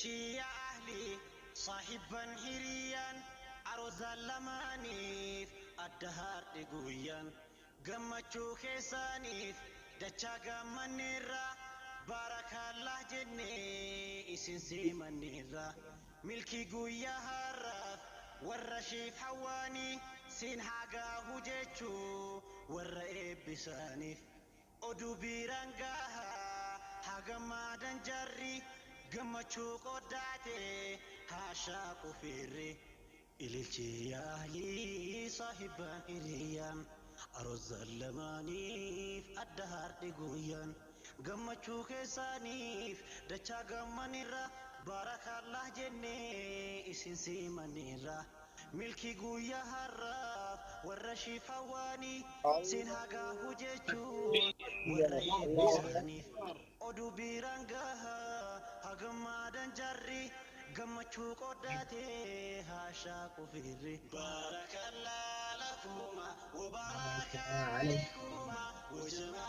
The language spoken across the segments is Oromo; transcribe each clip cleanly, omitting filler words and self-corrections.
إلشي يا أهلي صاحبا هريا أروزا لمانيف الدهار دقويا قمتشو كيسانيف دچا قمن نيرا بارك الله جني إسنسي من نيرا ملكي قويا هراف والرشيف حواني سين حاقا هجيتشو والرئيب بسانيف oduu biiraan gahaa hagamaadan jarri gammachuu qoddaate haashaa qufeerre ililchi yaalii saahibaan hiriyyaan aroozaan lamaaniif adda haardhe guyyaan gammachuu keessaaniif dachaa gammanirra baarakallah jennee isin siimanirra milki guyyaa har'aaf warra shifawaanii sin hagaa hujechuun warra eebbisaaniif oduu biiraan gahaa hagamaadan jarri gammachuu qoddaate haashaa qufirri baarakallah lakuma wabaraka alaykuma وجناب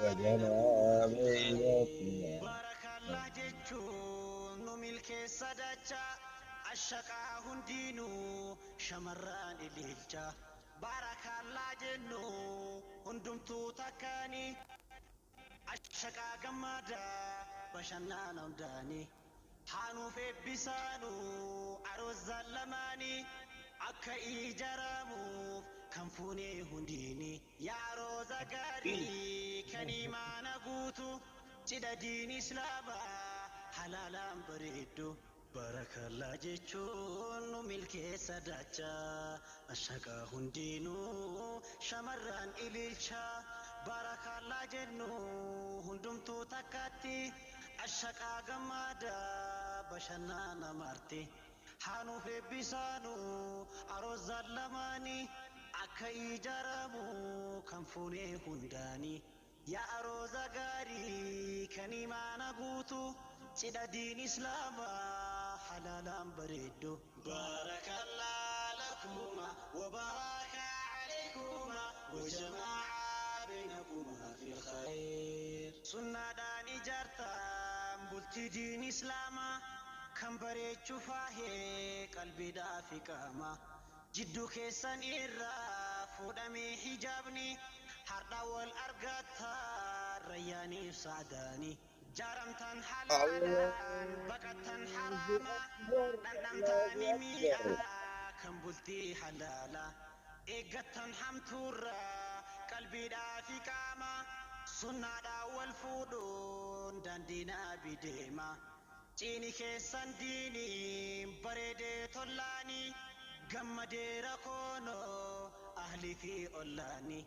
wajamaa'a اليتيم baarakallah jechuun nu milkeessa dachaa ashaqaa hundiinuu shamarraan ililcha baarakallah jennu hundumtuu takkaanii ashaqaa gammadaa bashannana hundaanii hanuuf eebbisaanuu aroozaan lamaanii akka ijaramuuf kan fuunee hundiini yaa arooza gaarii kan imaana guutu cidha diin islaamaa halaalaan bareeddu barakallaa jechuun nu milkeessa dachaa ashaqaa hundiinuu shamarraan ililchaa barakallaa jennu hundumtuu takkatti ashaqaa gammadaa bashannana marti hanuuf eebbisaanuu aroozaan lamaanii akka ijaramu kan fuunee hundaanii yaa arooza gaarii kan imaana guutu cidha diin islaamaa halaalaan bareeddu baarakallah lakuma wabaraka alaykuma wajamaa'a baynakuma fil khayr sunnaadhaan ijaartaan bultii diin islaamaa kan bareechuu faahee qalbiidhaa fi qaama jidduu keessan irraa fuudhamee hijaabni har'a wal argataa rayyaaniif saadaanii jaaramtan halaalaan baqattan haraama dhandhamtaani mi'aa kan bultii halaala eeggattan hamtuurraa qalbiidhaa fi qaama sunnaadhaan wal fuudhuun daandiinaa bideema ciini keessan diiniin bareedee tollaanii gammadeera koonoo ahlii fi ollaanii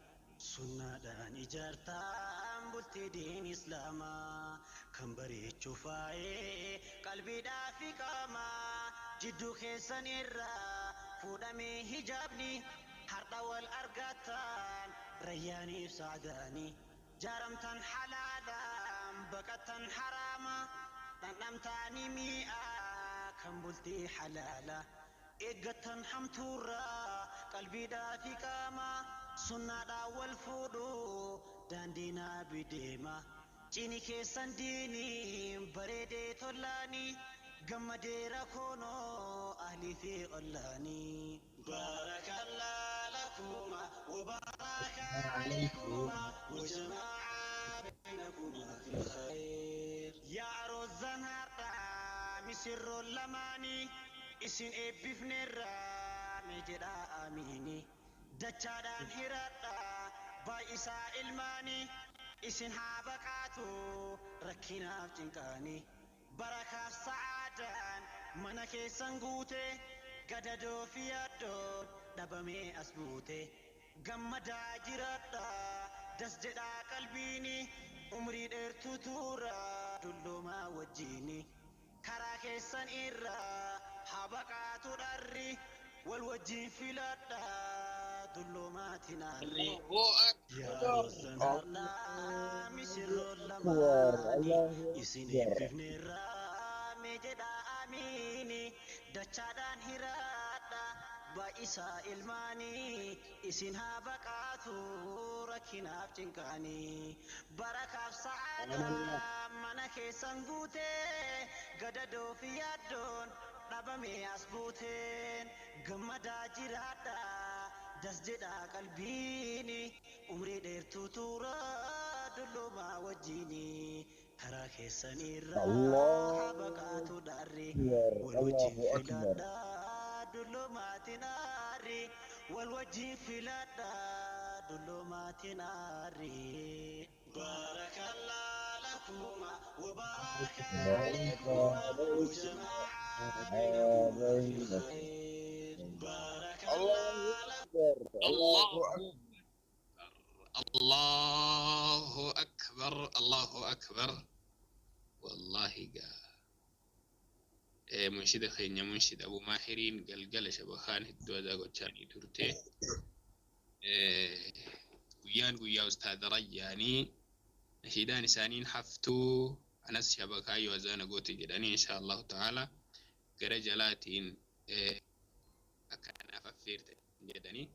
sunnaadhaan ijaartaan bultii diin islaamaa kan bareechuu faayee qalbiidhaa fi qaamaa jidduu keessan irraa fuudhamee hijaabni har'a wal argataan rayyaaniif saadaanii jaaramtan halaalaan baqattan haraama dhandhamtaani mi'aa kan bultii halaala eeggattan hamtuurraa qalbiidhaa fi qaama sunnaadhaan wal fuudhuu daandiinaa bideema ciini keessan diiniin bareedee tollaanii gammadeera koonoo ahlii fi ollaanii baarakallah lakuma wabaraka alaykuma wajamaa'a baynakuma fil khayr yaa aroozaan har'aa misirroon lamaanii isin eebbifneerraa mee jedhaa amiini dachaadhaan hiradhaa baay'isaa ilmaanii isin haa baqaatu rakkinaaf cinqaanii barakaaf sa'aadaan mana keessan guute gadadoo fi yaaddoo dhabamee as buute gammadaa jiradhaa das jedhaa qalbiini umrii dheertuu tuuraa dulloomaa wajjiini karaa keessan irraa haa baqaatu dharri wal wajjin filadhaa dulloomaati naarri yaa roozan har'aa misirroon lamaanii isin eebbifneerraa mee jedhaa amiini dachaadhaan hiraadhaa baay'isaa ilmaanii isin haa baqaatu rakkinaaf cinqaanii barakaaf sa'aadaa mana keessan guutee gadadoo fi yaaddoon dhabamee as buuteen gammadaa jiraadha das jedhaa qalbiini umrii dheertuu tuura dulloomaa wajjiini karaa keessanirraa haa baqaatu dhaarri wal wajjin filadhaa dulloomatiin aarri wal wajjin filadhaa dulloomatiin aarri barakallah lakuma وبارك عليكما وجمع بينكما في خير بارك الله لكم الله الله أكبر الله أكبر والله منشد خينيا منشد أبو ماهرين قلقل شبخان الدودا قوتشاني ترتي قيان أستاذ رياني نشيدان سانين حفتو أنس شبكاي وزانا قوتي جداني إن شاء الله تعالى قرى جلاتين أكان أففيرت جداني